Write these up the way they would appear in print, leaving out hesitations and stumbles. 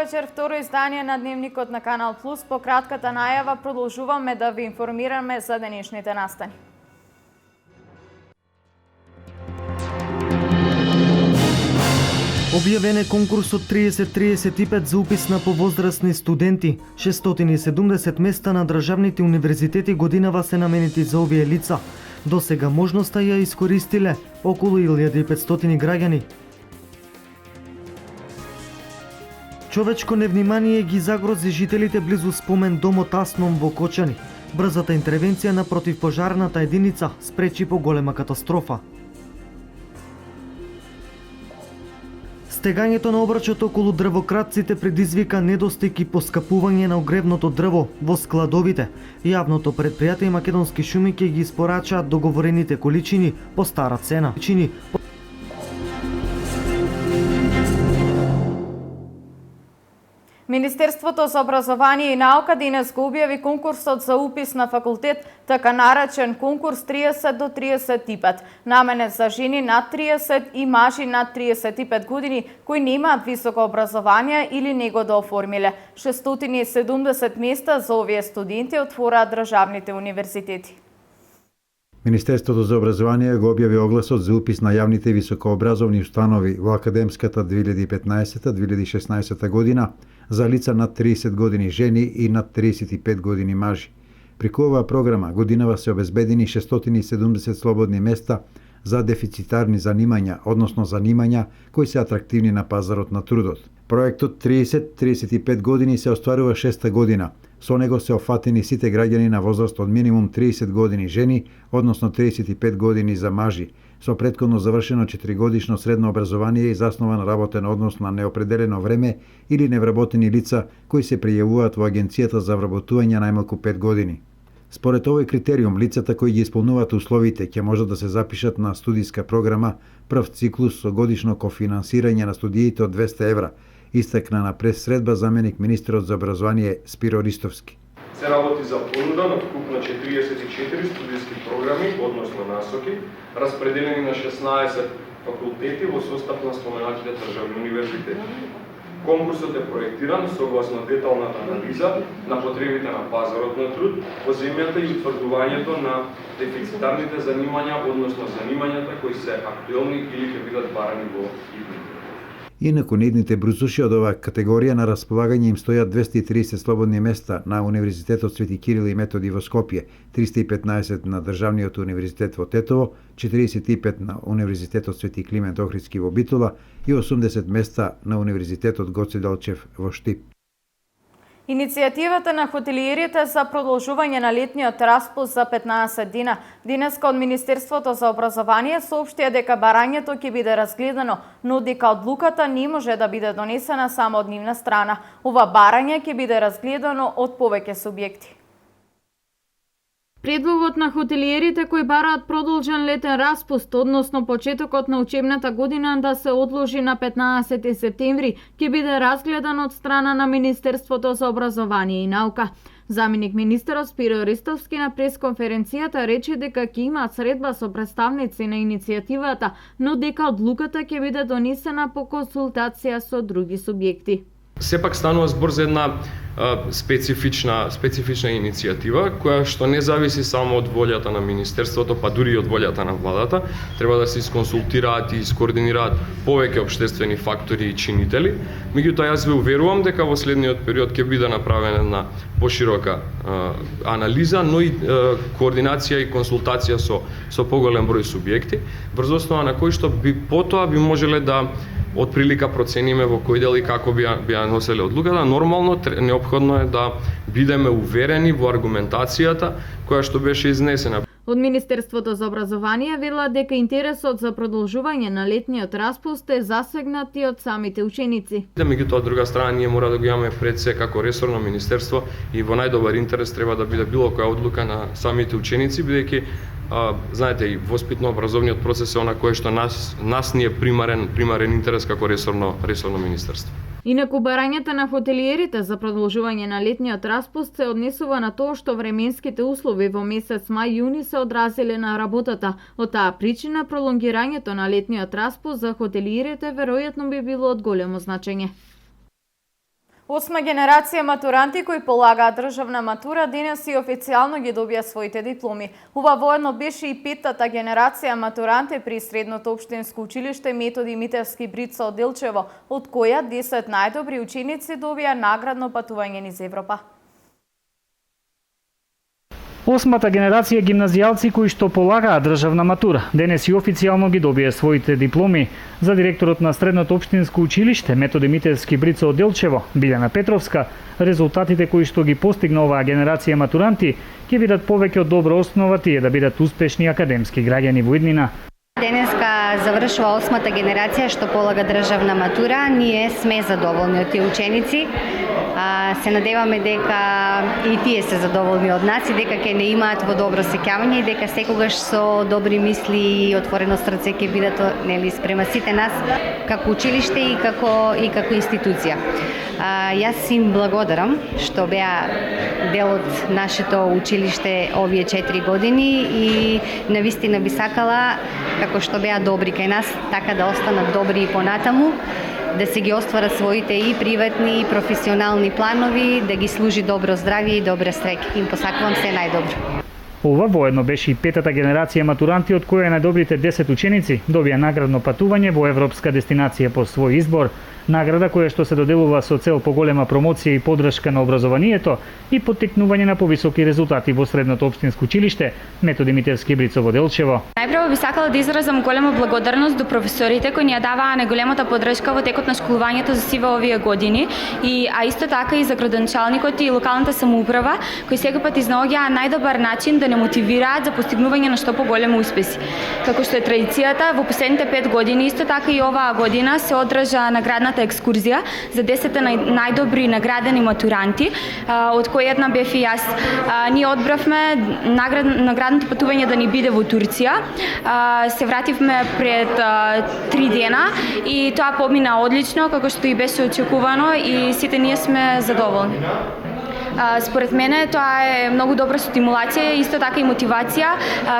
вечер, второ издание на Дневникот на Канал Плюс. По кратката најава продолжуваме да ви информираме за денешните настани. Објавен е конкурсот 3035 за упис на повозрастни студенти. 670 места на државните универзитети годинава се наменети за овие лица. До сега можноста ја искористиле околу 1500 граѓани. Човечко невнимание ги загрози жителите близу спомен домот Асном во Кочани. Брзата интервенција на противпожарната единица спречи поголема катастрофа. Стегањето на обрачот околу дрвократците предизвика недостиг и поскапување на огревното дрво во складовите. Јавното претпријатие Македонски шуми ќе ги испорачаат договорените количини по стара цена. Министерството за образование и наука денес го објави конкурсот за упис на факултет, така наречен конкурс 30 до 35, наменет за жени над 30 и мажи над 35 години кои немаат високо образование или не го дооформиле. 670 места за овие студенти отвораа државните универзитети. Министерството за образование го објави огласот за упис на јавните високообразовни установи во академската 2015-2016 година за лица над 30 години жени и над 35 години мажи. Преку оваа програма годинава се обезбедени 670 слободни места за дефицитарни занимања, односно занимања кои се атрактивни на пазарот на трудот. Проектот 30-35 години се остварува 6-та година. Со него се офатени сите граѓани на возраст од минимум 30 години жени, односно 35 години за мажи, со претходно завршено 4-годишно средно образование и заснован работен однос на неопределено време или невработени лица кои се пријавуваат во Агенцијата за вработување најмалку 5 години. Според овој критериум, лицата кои ги исполнуваат условите ќе можат да се запишат на студиска програма прв циклус со годишно кофинансирање на студиите од 200 евра, истакна на пресредба заменик министерот за образование Спиро Ристовски. Се работи за понуда на вкупно 44 студиски програми, односно насоки, распределени на 16 факултети во состав на споменатите државни универзитети. Конкурсот е проектиран согласно деталната анализа на потребите на пазарот на труд во земјата и утврдувањето на дефицитарните занимања, односно занимањата кои се актуелни или ќе бидат барани во идните. Инаку идните брусуши од оваа категорија на располагање им стојат 230 слободни места на Универзитетот Свети Кирил и Методи во Скопје, 315 на Државниот универзитет во Тетово, 45 на Универзитетот Свети Климент Охридски во Битола и 80 места на Универзитетот Гоце Делчев во Штип. Иницијативата на хотелиерите за продолжување на летниот распуст за 15 дина. Денеска од Министерството за образование соопштија дека барањето ќе биде разгледано, но дека одлуката не може да биде донесена само од нивна страна. Ова барање ќе биде разгледано од повеќе субјекти. Предлогот на хотелиерите кои бараат продолжен летен распуст, односно почетокот на учебната година да се одложи на 15 септември, ќе биде разгледан од страна на Министерството за образование и наука. Заменик министерот Спиро Ристовски на пресконференцијата рече дека ќе имаат средба со представници на иницијативата, но дека одлуката ќе биде донесена по консултација со други субјекти. Сепак станува збор за една специфична иницијатива, која што не зависи само од волјата на Министерството, па дури и од волјата на владата. Треба да се исконсултираат и искоординираат повеќе обштествени фактори и чинители. Меѓутоа, јас ве уверувам дека во следниот период ќе биде направена една поширока анализа, но и координација и консултација со поголем број субјекти, врз основа на кои што потоа би можеле да од прилика процениме во кој дел и како би ја носеле одлуката. Нормално, неопходно е да бидеме уверени во аргументацијата која што беше изнесена. Од Министерството за образование велат дека интересот за продолжување на летниот распуст е засегнат и од самите ученици. Меѓутоа, од друга страна, ние мора да го имаме пред се како ресорно министерство и во најдобар интерес треба да биде било која одлука на самите ученици, бидејќи знаете, и воспитно-образовниот процес е она кое што нас ни е примарен интерес како ресорно министерство. Инаку барањата на хотелиерите за продолжување на летниот распуст се однесува на тоа што временските услови во месец мај-јуни се одразиле на работата. Од таа причина пролонгирањето на летниот распуст за хотелиерите веројатно би било од големо значење. Осма генерација матуранти кои полагаат државна матура денес и официјално ги добија своите дипломи. Ова воедно беше и петтата генерација матуранти при Средното општинско училиште Методи Митевски Брица од Делчево, од која 10 најдобри ученици добија наградно патување низ Европа. Осмата генерација гимназијалци кои што полагаат државна матура денес и официјално ги добија своите дипломи. За директорот на Средното општинско училиште Методи Митевски Брица од Делчево, Билјана Петровска, резултатите кои што ги постигна оваа генерација матуранти ќе бидат повеќе од добра основа тие да бидат успешни академски граѓани во иднина. Денеска завршува осмата генерација што полага државна матура. Ние сме задоволни од тие ученици. Се надеваме дека и тие се задоволни од нас и дека ќе не имаат во добро сеќавање и дека секогаш со добри мисли и отворено срце ќе бидат спрема сите нас како училиште и како институција. Јас им благодарам што беа дел од нашето училиште овие 4 години и навистина би сакала како што беа добри кај нас, така да останат добри и понатаму, да се ги остварат своите и приватни и професионални планови, да ги служи добро здравје и добра среќа. Им посакувам се најдобро. Ова воедно беше и петата генерација матуранти од која најдобрите 10 ученици добија наградно патување во европска дестинација по свој избор, награда која што се доделува со цел поголема промоција и поддршка на образованието и поттикнување на повисоки резултати во Средното општинско училиште Методи Митевски Брица во Делчево. Најпрво би сакала да изразам голема благодарност до професорите кои ни ја даваа најголемата поддршка во текот на школувањето за сиве овие години, а исто така и за градоначалникот и локалната самоуправа кои секогаш изнаоѓаа најдобар начин да не мотивираат за постигнување на што поголеми успеси. Како што е традицијата, во последните 5 години исто така и оваа година се одржа наградната екскурзија за 10 најдобри наградени матуранти, од кои една бев и јас. Ние одбравме наградното патување да ни биде во Турција. Се вративме пред 3 дена и тоа помина одлично, како што и беше очекувано и сите ние сме задоволни. Според мене тоа е многу добра стимулација, исто така и мотивација,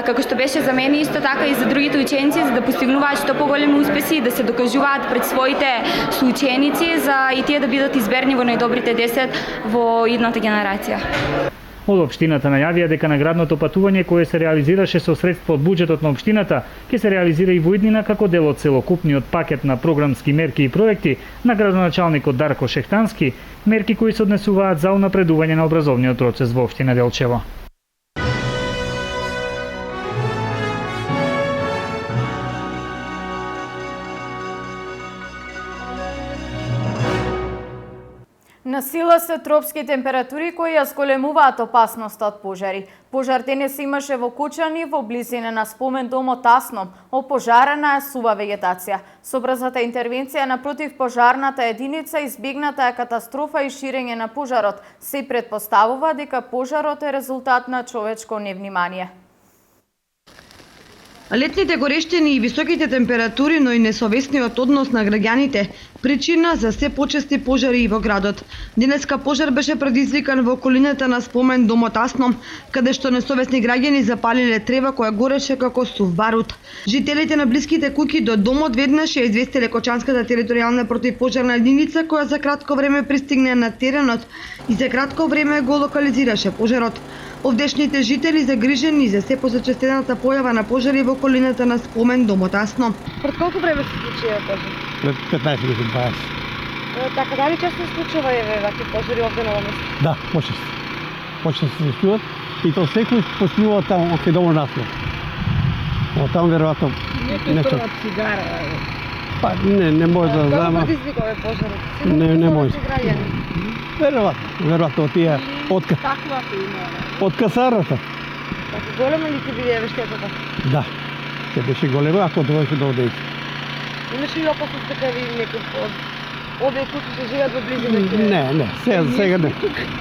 како што беше за мене, исто така и за другите ученици, за да постигнуваат што поголеми успеси и да се докажуваат пред своите соученици, за и тие да бидат изберни во најдобрите 10 во идната генерација. Од општината најавија дека наградното патување кое се реализираше со средства од буџетот на општината ќе се реализира и во иднина како дел од целокупниот пакет на програмски мерки и проекти на градоначалникот Дарко Шехтански, мерки кои се однесуваат за унапредување на образовниот процес во општина Делчево. На сила се тропски температури кои ја зголемуваат опасноста од пожари. Пожар денес имаше во Кучани во близина на спомен домот Асном. Опожарена е сува вегетација. Со брзата интервенција на противпожарната единица избегната е катастрофа и ширење на пожарот. Се претпоставува дека пожарот е резултат на човечко невнимание. Летните горештини и високите температури, но и несовесниот однос на граѓаните, причина за се почести пожари и во градот. Денеска пожар беше предизвикан во околината на спомен домот Асном, каде што несовесни граѓани запалиле трева која гореше како сув барут. Жителите на блиските куќи до домот веднаш ја известиле Кочанската територијална противпожарна единица која за кратко време пристигне на теренот и за кратко време го локализираше пожарот. Овдешните жители загрижени за се позачестената појава на пожари во околината на спомен домот Асно. Пред колку време се случи пожар? Пред 15 минути, 20. Така, дали често се случува вакви пожари овде на овој место? Да, почесто. Почесто се случуваат и то секој почнува таму кај домот Асно. Но таму веројатно нешто. Цигара. Па не може да знам. Како предизвика овој пожар? Не може. Веројатно тие Каква има? од касарата. Така голема ли ќе биде штетата? Да. Ќе беше голема ако дојдеше до овде. Имаше ли опасност дека ви некој од овие куќи се живеат во близина? Не, сега не.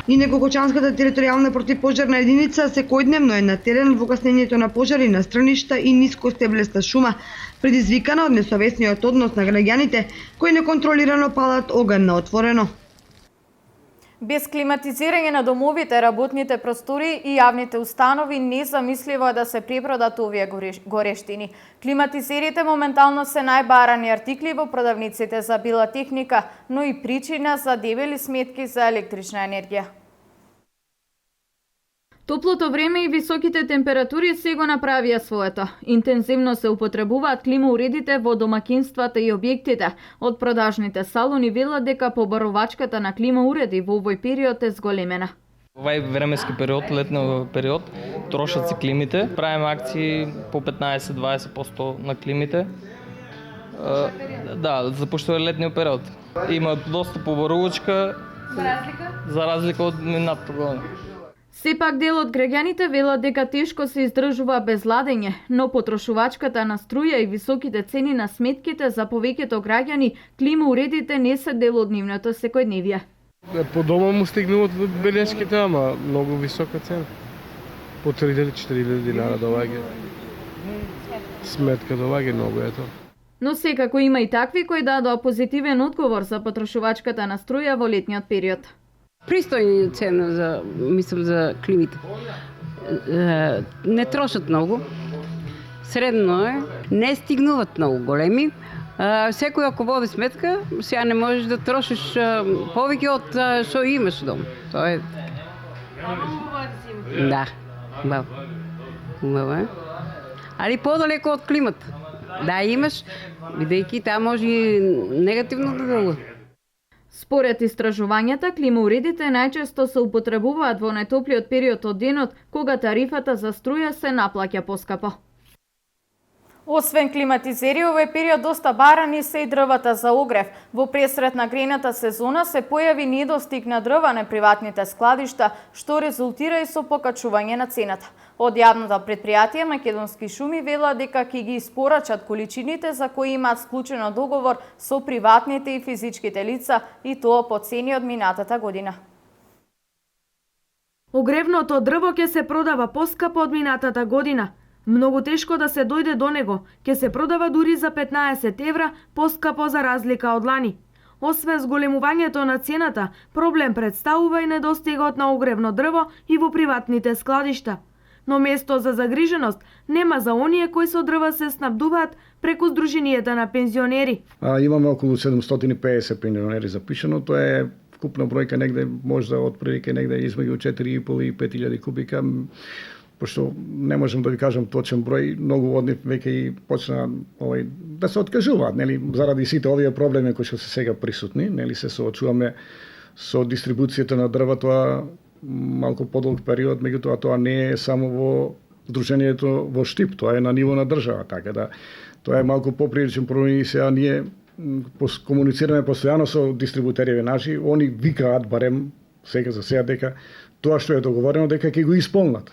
Инаку Кочанската територијална противпожарна единица секојдневно е на терен во гаснењето на пожари на страништа и нискостеблеста шума, предизвикана од несовесниот однос на граѓаните кои неконтролирано палат оган на отворено. Без климатизирање на домовите, работните простори и јавните установи незамисливо е да се препродат овие горештини. Климатизерите моментално се најбарани артикли во продавниците за бела техника, но и причина за дебели сметки за електрична енергија. Топлото време и високите температури се го направија своето. Интензивно се употребуваат климауредите во домакинствата и објектите. Од продажните салони велат дека побарувачката на климауреди во овој период е зголемена. Овај временски период, летниот период, трошат се климите. Правиме акции по 15-20% на климите. Да, запуштува летниот период. Има доста побарувачка за разлика од минатата година. Сепак дел од граѓаните велат дека тешко се издржува без ладење, но потрошувачката на струја и високите цени на сметките за повеќето граѓани, климауредите не се дел од нивното секојдневие. По дома му стигнуваат белешките, ама многу висока цена. По 3000-4000 динара доаѓа. Сметка доаѓа многу ето. Но секако има и такви кои дадоа позитивен одговор за потрошувачката на струја во летниот период. Пристојни цена за климите. Не трошат многу. Средно е. Не стигнуват многу големи. Секој ако води сметка, сега не можеш да трошиш повеќе од што имаш дом. Тоа е. Да. Убаво е. Али подалеку од климата. Да имаш, бидејќи таа може негативно да делува. Според истражувањата, климауредите најчесто се употребуваат во најтоплиот период од денот, кога тарифата за струја се наплаќа поскапо. Освен климатизери, овој период доста барани се и дрвата за огрев. Во пресред на грејната сезона се појави недостиг на дрва на приватните складишта, што резултира и со покачување на цената. Од јавното претпријатие Македонски шуми вела дека ќе ги испорачат количините за кои имаат склучено договор со приватните и физичките лица, и тоа по цени од минатата година. Огревното дрво ќе се продава поскапо од минатата година. Многу тешко да се дојде до него, ќе се продава дури за 15 евра поскапо за разлика од лани. Освен зголемувањето на цената, проблем представува и недостигот на огревно дрво и во приватните складишта. Но место за загриженост нема за оние кои со дрва се снабдуваат преку Сдруженијата на пензионери. Имаме околу 750 пензионери запишано, тоа е вкупна бројка негде можда отприлика негде измеѓу 4,5 и 5000 кубика. Пошто не можам да ви кажам точен број, многу од нив веќе и почна да се откажуваат, нели, заради сите овие проблеми кои што се сега присутни, нели, се соочуваме со дистрибуцијата на дрва, тоа малку подолг период, меѓутоа тоа не е само во Сдруженијето во Штип, тоа е на ниво на држава, така да тоа е малку поприличен проблем и сега ние комуницираме постојано со дистрибутерите наши, они викаат барем сега за сега дека тоа што е договорено дека ќе го исполнат.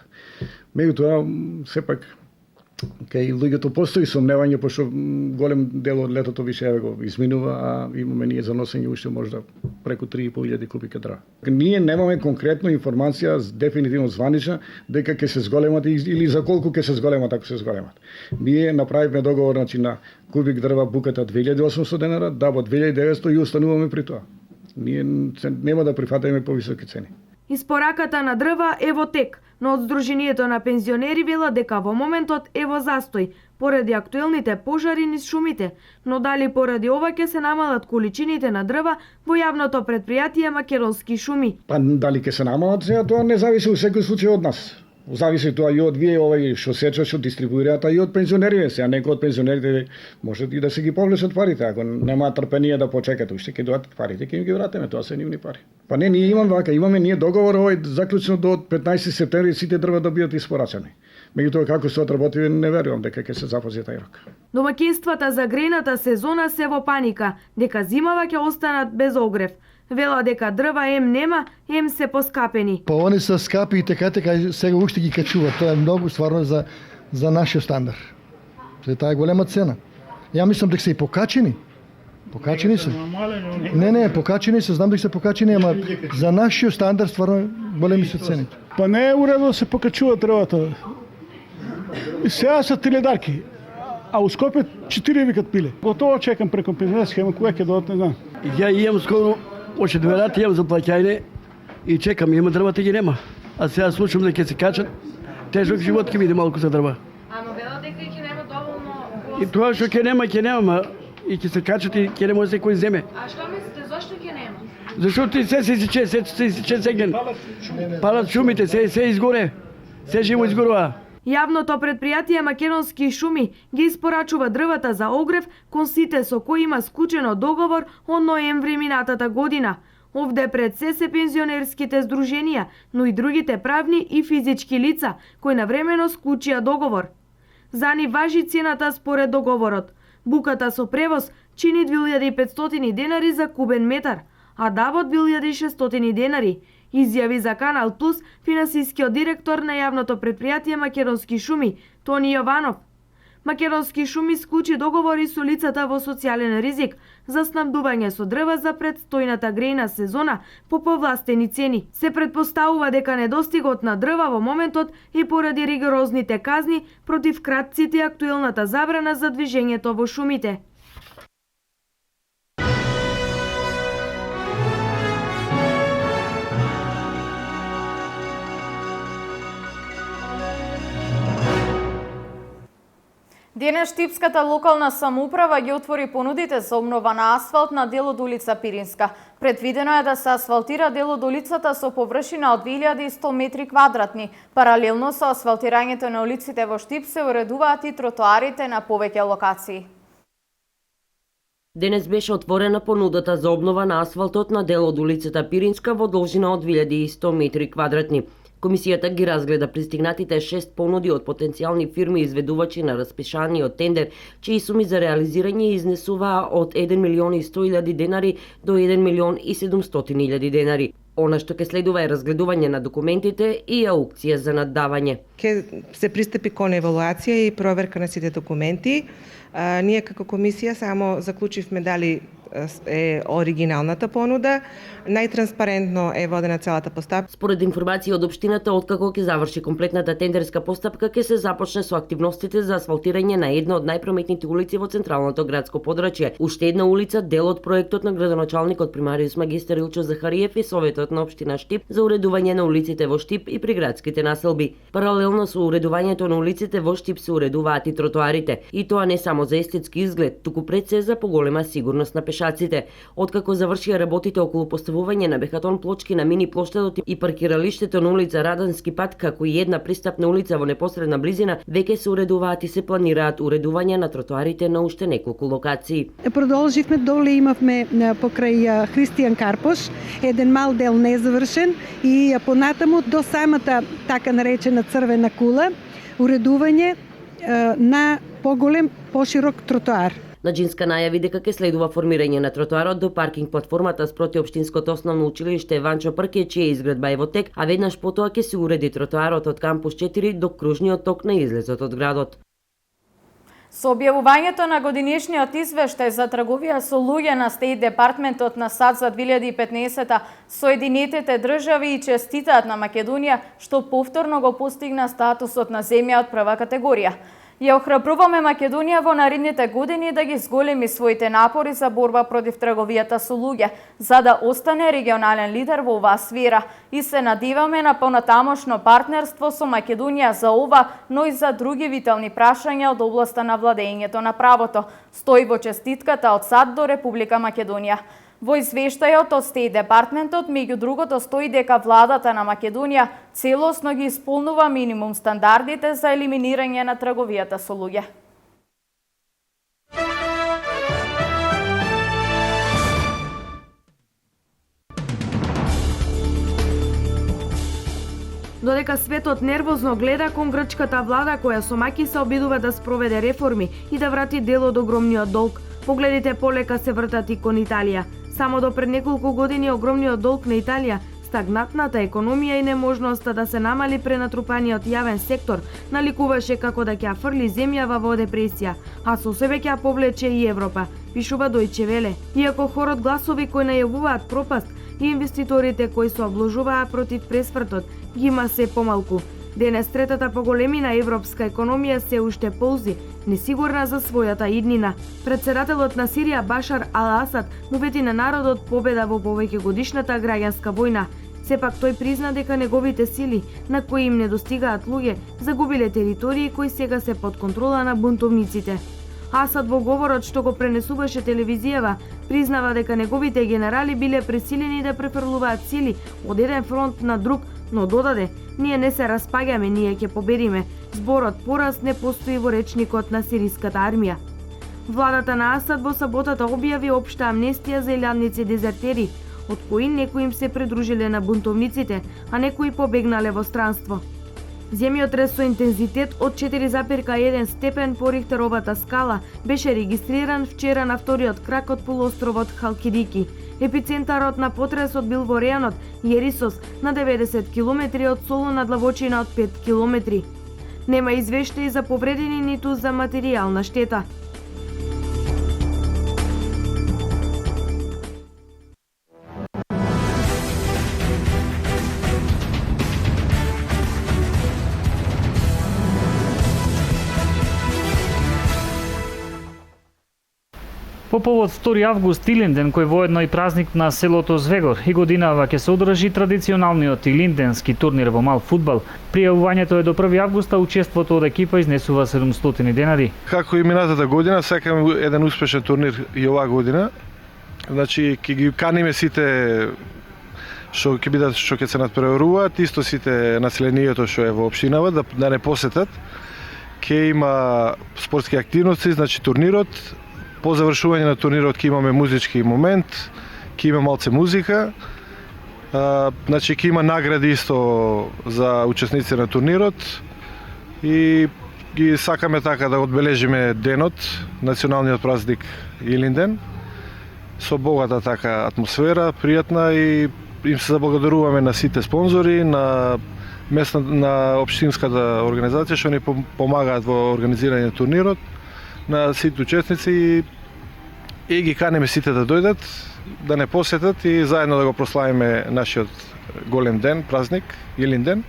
Меѓутоа, сепак, кај луѓето постои сомневање, пошто голем дел од летото више го изминува, а имаме ние за носење уште можда преку 3.500 кубика дрва. Ние немаме конкретно информација, дефинитивно званична, дека ќе се зголемат или за колку ќе се зголемат ако се зголемат. Ние направивме договор на кубик дрва буката 2800 денара, да во 2900 и остануваме при тоа. Ние нема да прифатиме повисоки цени. Испораката на дрва е во тек, но од Сдруженијето на пензионери вела дека во моментот е во застој поради актуелните пожари низ шумите, но дали поради ова ќе се намалат количините на дрва во јавното претпријатие Македонски шуми. Па дали ќе се намалат, сега тоа не зависи во секој случај од нас. Зависи тоа и од вие овој што сечат, што дистрибуираат, и од пензионерите. Сега некои од пензионерите може и да се ги повлечат парите, ако немаат трпение да почекат, уште ќе дојдат парите, ќе им ги вратиме, тоа се нивни пари. Па не, ние имаме ние договор овој заклучено до 15 септември сите дрва да бидат испорачани. Меѓутоа како се отработи, не верувам дека ќе се запази тај рок. Домаќинствата за грејната сезона се во паника, дека зимава ќе останат без огрев. Вела дека дрва нема, се поскапени. Па они се скапи и така сега уште ги качуваат. Тоа е многу стварно за нашиот стандард. Таа е голема цена. Ја мислам дека се и покачени. Покачени се. Не, покачени се, знам дека се покачени, ама за нашиот стандард стварно големи се цените. Па не е уредно да се покачува дрвата. Сега се теледарки, а у Скопје 4 викат пиле. Готово чекам преку пензионерска схема, кога ќе додат, не знам. Ја имам скоро, още 2 рати имам за плаќање, и чекам, има дрвата ги нема. А сега слушам дека се качат, тежок живот ќе биде малку за дрва. Ама велат дека ќе нема доволно. И тоа што ќе нема, и ќе се качат и ќе не може секој земе. А што мислите, зошто ќе нема? Зашто и се сече сега. Палат шумите, се изгоре. Се живо изгорува. Јавното предпријатие Македонски шуми ги испорачува дрвата за огрев кон сите со кои има склучено договор од ноември минатата година. Овде пред се пензионерските здруженија, но и другите правни и физички лица кои навремено склучија договор. За нив важи цената според договорот. Буката со превоз чини 2500 денари за кубен метар, а давот 1600 денари, изјави за Канал Плюс финансискиот директор на јавното предпријатие Македонски шуми, Тони Јованов. Македонски шуми склучи договори со лицата во социјален ризик за снабдување со дрва за предстојната грејна сезона по повластени цени. Се претпоставува дека недостигот на дрва во моментот и поради ригорозните казни против кратците и актуелната забрана за движењето во шумите. Денес Штипската локална самоуправа ги отвори понудите за обнова на асфалт на дел од улица Пиринска. Предвидено е да се асфалтира дел од улицата со површина од 2100 метри квадратни. Паралелно со асфалтирањето на улиците во Штип се уредуваат и тротоарите на повеќе локации. Денес беше отворена понудата за обнова на асфалтот на дел од улицата Пиринска во должина од 2100 метри квадратни. Комисијата ги разгледа пристигнатите 6 понуди од потенцијални фирми изведувачи на распишаниот тендер, чии суми за реализирање изнесуваа од 1 милион и 100 илјади денари до 1 милион и 700 илјади денари. Она што ќе следува е разгледување на документите и аукција за наддавање. Ке се пристапи кон евалуација и проверка на сите документи. Ние како комисија само заклучивме дали е оригиналната понуда. Најтранспарентно е водена целата постапка. Според информација од општината, откако ќе заврши комплетната тендерска постапка, ќе се започне со активностите за асфалтирање на една од најпрометните улици во централното градско подрачје. Уште една улица, дел од проектот на градоначалникот примариус магистар Илчо Захариев и Советот на општина Штип за уредување на улиците во Штип и приградските населби. Паралелно со уредувањето на улиците во Штип се уредуваат и тротоарите, и тоа не само за естетски изглед, туку пред се за поголема сигурност на пешаците. Откако завршија работите околу поставување на бехатон плочки на мини плоштадот и паркиралиштето на улица Радански пат, како и една пристапна улица во непосредна близина, веќе се уредуваат и се планираат уредување на тротоарите на уште неколку локации. Продолживме, доле имавме покрај Христијан Карпош, еден мал дел незавршен и понатаму до самата така наречена црвена кула, уредување на поголем, поширок тротоар. Наџинска најави дека ќе следува формирање на тротоарот до паркинг платформата спроти општинското основно училиште Ванчо Прке, чија изградба е во тек, а веднаш потоа ќе се уреди тротоарот од кампус 4 до кружниот ток на излезот од градот. Со објавувањето на годинишниот извештај за трговија со луѓе на Стејт Департментот на САД за 2015, Соединетите држави и честитаат на Македонија што повторно го постигна статусот на земја од прва категорија. Ја охрабруваме Македонија во наредните години да ги зголеми своите напори за борба против трговијата со луѓе, за да остане регионален лидер во оваа сфера и се надеваме на понатамошно партнерство со Македонија за ова, но и за други витални прашања од областа на владењето на правото, стои во честитката од САД до Република Македонија. Во извештајот од Стејт Департментот, меѓу другото, стои дека владата на Македонија целосно ги исполнува минимум стандардите за елиминирање на трговијата со луѓе. Додека светот нервозно гледа кон грчката влада која со маки се обидува да спроведе реформи и да врати дел од огромниот долг, погледите полека се вртат и кон Италија. Само до пред неколку години огромниот долг на Италија, стагнатната економија и неможноста да се намали пренатрупаниот јавен сектор наликуваше како да ќе фрли земјава во депресија, а со себе ќе повлече и Европа, пишува Дојче Веле. Иако хорот гласови кои најавуваат пропаст и инвеститорите кои се обложуваа против пресвртот ги има се помалку. Денес третата поголемина европска економија се уште ползи, несигурна за својата иднина. Председателот на Сирија Башар ал-Асад му вети на народот победа во повеќе годишната граѓанска војна. Сепак тој призна дека неговите сили, на кои им недостигаат луѓе, загубиле територии кои сега се под контрола на бунтовниците. Асад во говорот што го пренесуваше телевизијава, признава дека неговите генерали биле пресилени да префрлуваат сили од еден фронт на друг, но додаде: "Ние не се распаѓаме, ние ќе победиме." Зборот пораз не постои во речникот на сириската армија. Владата на Асад во саботата објави општа амнестија за илјадници дезертери, од кои некои им се придружиле на бунтовниците, а некои побегнале во странство. Земјотрес со интензитет од 4,1 степен по Рихтеровата скала беше регистриран вчера на вториот крак од полуостровот Халкидики. Епицентарот на потресот бил во рејонот Јерисос на 90 км од Солун на длабочина од 5 км. Нема извештаи за повредени ниту за материјална штета. По повод 2 август Илинден, кој воедно и празник на селото Звегор, и годинава ќе се одржи традиционалниот илинденски турнир во мал фудбал. Пријавувањето е до 1 август, а учеството од екипа изнесува 700 денари. Како и минатата година, сакам еден успешен турнир и оваа година. Значи, ќе ги каниме сите што ќе се надпреваруваат, исто сите населението што е во општинава да не посетат. Ќе има спортски активности, значи турнирот. По завршување на турнирот ќе имаме музички момент, ќе има малце музика, значи ќе има награди исто за учесници на турнирот и ги сакаме така да одбележиме денот, националниот празник Илинден, со богата така атмосфера, пријатна, и им се заблагодаруваме на сите спонзори, на на општинската организација што ни помагаат во организирање на турнирот, на сите учесници, и ги канеме сите да дојдат, да не посетат и заедно да го прославиме нашиот голем ден, празник, Илинден.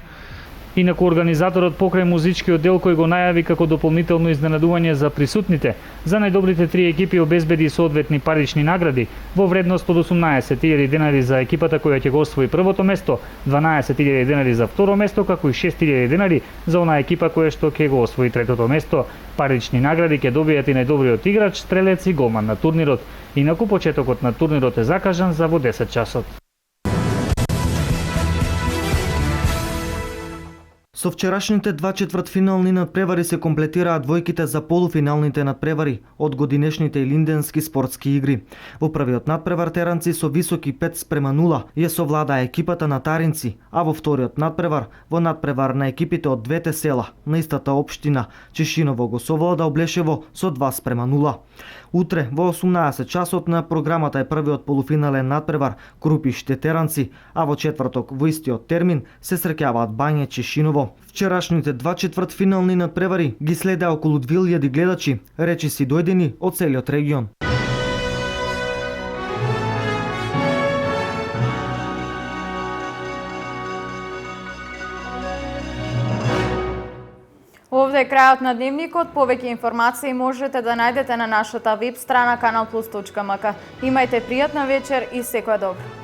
Инаку организаторот покрај музичкиот дел кој го најави како дополнително изненадување за присутните, за најдобрите 3 екипи обезбеди соодветни парични награди во вредност од 18.000 денари за екипата која ќе го освои првото место, 12.000 денари за второ место, како и 6.000 денари за онаа екипа која што ќе го освои третото место. Парични награди ќе добијат и најдобриот играч, стрелец и голман на турнирот. Инаку почетокот на турнирот е закажан за во 10 часот. Со вчерашните 2 четвртфинални надпревари се комплетираат двојките за полуфиналните надпревари од годинешните илинденски спортски игри. Во првиот надпревар теранци со високи 5:0 ја совладаа екипата на Таринци, а во вториот надпревар, во надпревар на екипите од двете села на истата општина, Чешиново го совлада Облешево со 2:0. Утре во 18 часот на програмата е првиот полуфинален надпревар Крупиште Теранци, а во четврток во истиот термин се среќаваат Бање Чешиново. Вчерашните 2 четвртфинални надпревари ги следеа околу 2000 гледачи, речиси дојдени од целиот регион. Овде е крајот на дневникот. Повеќе информации можете да најдете на нашата веб страна kanalplus.mk. Имајте пријатна вечер и секоја добро.